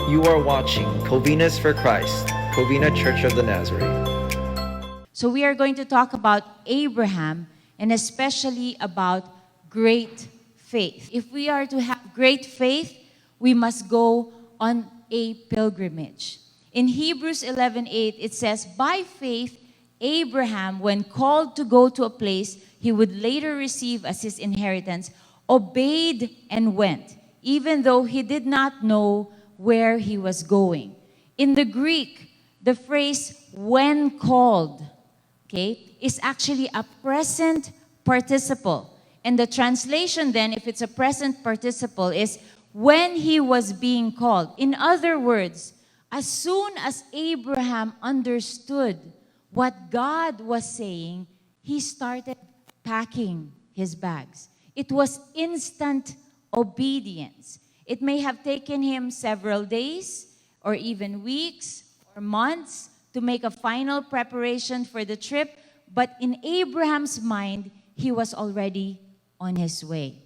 You are watching Covinas for Christ, Covina Church of the Nazarene. So we are going to talk about Abraham and especially about great faith. If we are to have great faith, we must go on a pilgrimage. In Hebrews 11:8, it says, "By faith, Abraham, when called to go to a place he would later receive as his inheritance, obeyed and went, even though he did not know where he was going." In the Greek, the phrase "when called," is actually a present participle. And the translation then, if it's a present participle, is when he was being called. In other words, as soon as Abraham understood what God was saying, he started packing his bags. It was instant obedience. It may have taken him several days or even weeks or months to make a final preparation for the trip, but in Abraham's mind, he was already on his way.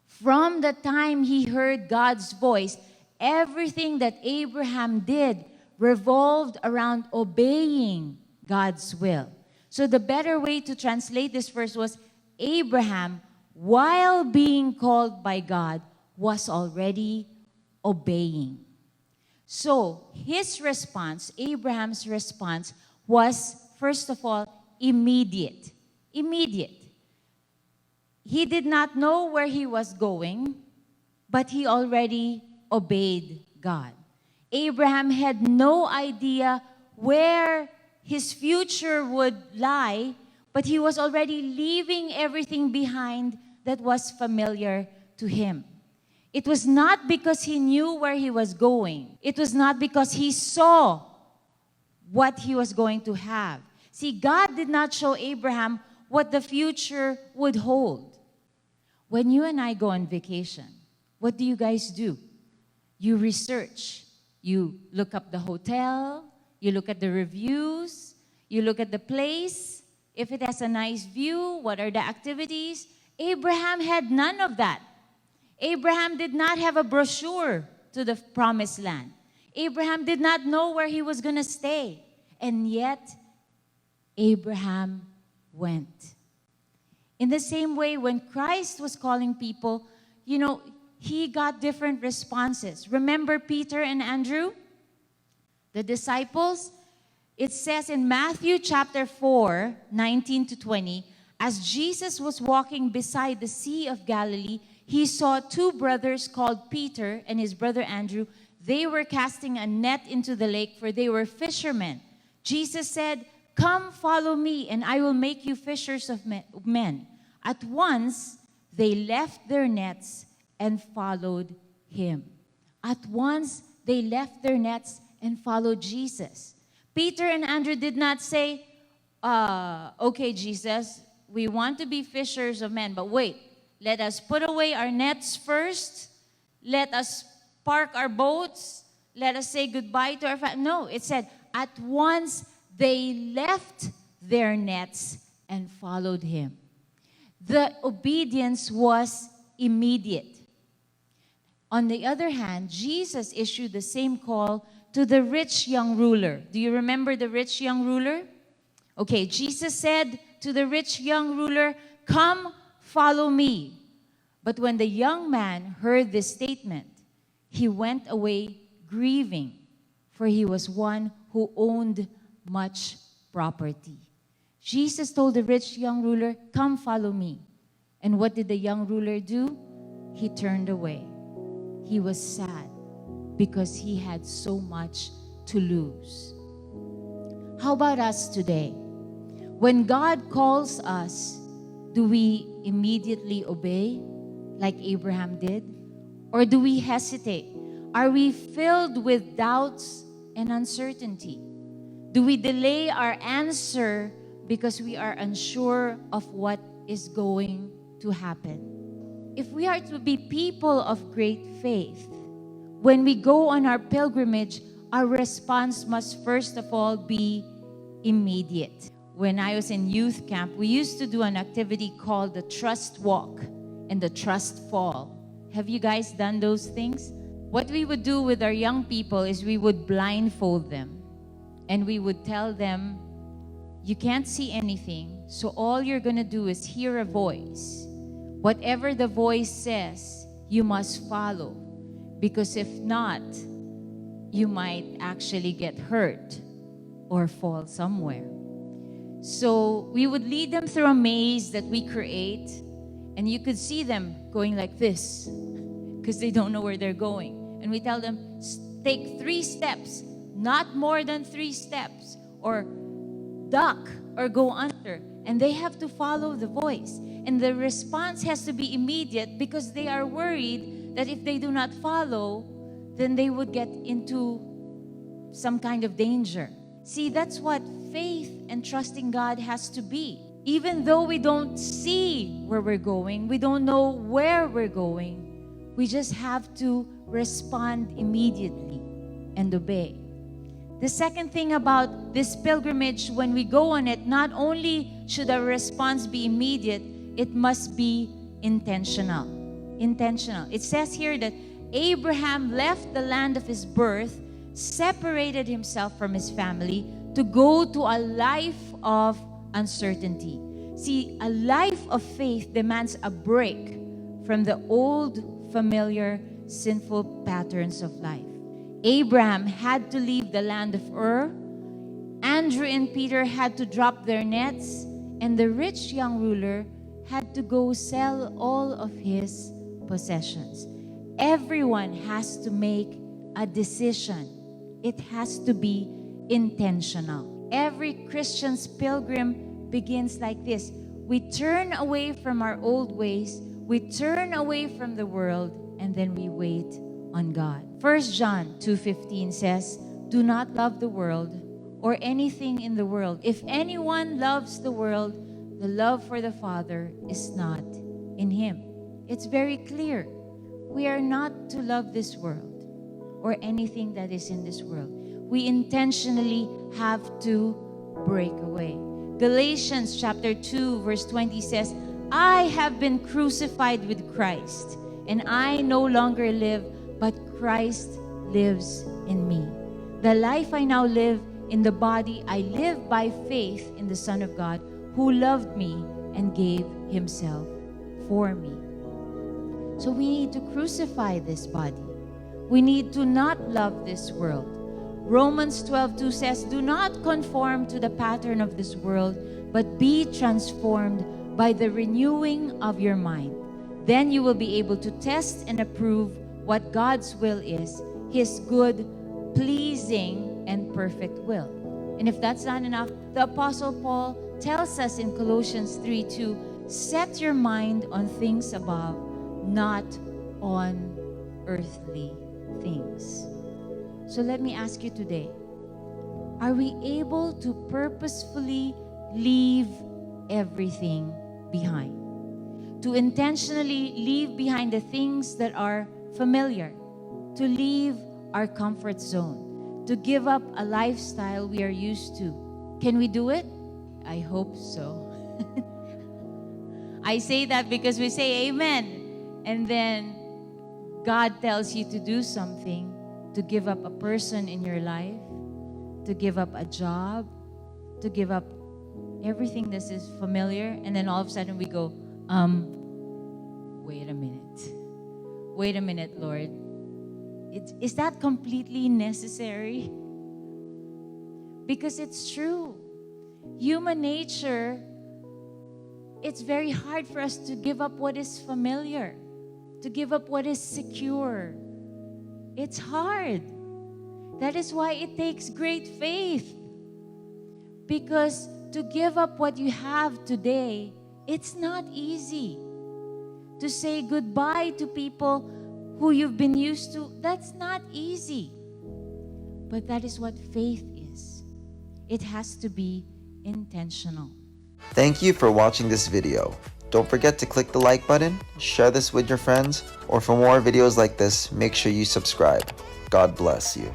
From the time he heard God's voice, everything that Abraham did revolved around obeying God's will. So the better way to translate this verse was Abraham, while being called by God, was already obeying. So his response, Abraham's response, was first of all immediate. Immediate. He did not know where he was going, but he already obeyed God. Abraham had no idea where his future would lie, but he was already leaving everything behind that was familiar to him. It was not because he knew where he was going. It was not because he saw what he was going to have. See, God did not show Abraham what the future would hold. When you and I go on vacation, what do you guys do? You research. You look up the hotel. You look at the reviews. You look at the place. If it has a nice view, what are the activities? Abraham had none of that. Abraham did not have a brochure to the promised land. Abraham did not know where he was going to stay. And yet, Abraham went. In the same way, when Christ was calling people, he got different responses. Remember Peter and Andrew, the disciples? It says in Matthew chapter 4, 19 to 20, as Jesus was walking beside the Sea of Galilee, he saw two brothers called Peter and his brother Andrew. They were casting a net into the lake, for they were fishermen. Jesus said, "Come, follow me, and I will make you fishers of men." At once, they left their nets and followed him. At once, they left their nets and followed Jesus. Peter and Andrew did not say, "Okay, Jesus, we want to be fishers of men, but wait, let us put away our nets first. Let us park our boats. Let us say goodbye to our family." No, it said, at once they left their nets and followed him. The obedience was immediate. On the other hand, Jesus issued the same call to the rich young ruler. Do you remember the rich young ruler? Okay, Jesus said to the rich young ruler, "Come, follow me." But when the young man heard this statement, he went away grieving, for he was one who owned much property. Jesus told the rich young ruler, "Come, follow me." And what did the young ruler do? He turned away. He was sad because he had so much to lose. How about us today? When God calls us, do we immediately obey like Abraham did? Or do we hesitate? Are we filled with doubts and uncertainty? Do we delay our answer because we are unsure of what is going to happen? If we are to be people of great faith, when we go on our pilgrimage, our response must first of all be immediate. When I was in youth camp, we used to do an activity called the Trust Walk and the Trust Fall. Have you guys done those things? What we would do with our young people is we would blindfold them and we would tell them, you can't see anything, so all you're going to do is hear a voice. Whatever the voice says, you must follow, because if not, you might actually get hurt or fall somewhere. So we would lead them through a maze that we create, and you could see them going like this because they don't know where they're going. And we tell them, take 3 steps, not more than 3 steps, or duck or go under. And they have to follow the voice. And the response has to be immediate because they are worried that if they do not follow, then they would get into some kind of danger. See, that's what faith and trusting God has to be. Even though we don't see where we're going, we don't know where we're going, we just have to respond immediately and obey. The second thing about this pilgrimage, when we go on it, not only should our response be immediate, it must be intentional. Intentional. It says here that Abraham left the land of his birth, separated himself from his family to go to a life of uncertainty. See, a life of faith demands a break from the old, familiar, sinful patterns of life. Abraham had to leave the land of Ur. Andrew and Peter had to drop their nets, and the rich young ruler had to go sell all of his possessions. Everyone has to make a decision. It has to be intentional. Every Christian's pilgrim begins like this. We turn away from our old ways, we turn away from the world, and then we wait on God. 1 John 2:15 says, do not love the world or anything in the world. If anyone loves the world, the love for the Father is not in him. It's very clear. We are not to love this world or anything that is in this world. We intentionally have to break away. Galatians chapter 2 verse 20 says, I have been crucified with Christ, and I no longer live, but Christ lives in me. The life I now live in the body, I live by faith in the Son of God, who loved me and gave himself for me. So we need to crucify this body. We need to not love this world. Romans 12:2 says, do not conform to the pattern of this world, but be transformed by the renewing of your mind. Then you will be able to test and approve what God's will is, his good, pleasing, and perfect will. And if that's not enough, the Apostle Paul tells us in Colossians 3:2, set your mind on things above, not on earthly things. So let me ask you today, are we able to purposefully leave everything behind? To intentionally leave behind the things that are familiar, to leave our comfort zone, to give up a lifestyle we are used to. Can we do it? I hope so. I say that because we say amen, and then God tells you to do something, to give up a person in your life, to give up a job, to give up everything that is familiar, and then all of a sudden we go, wait a minute, Lord. Is that completely necessary? Because it's true. Human nature, it's very hard for us to give up what is familiar, to give up what is secure. It's hard. That is why it takes great faith. Because to give up what you have today, it's not easy. To say goodbye to people who you've been used to, that's not easy. But that is what faith is. It has to be intentional. Thank you for watching this video. Don't forget to click the like button, share this with your friends, or for more videos like this, make sure you subscribe. God bless you.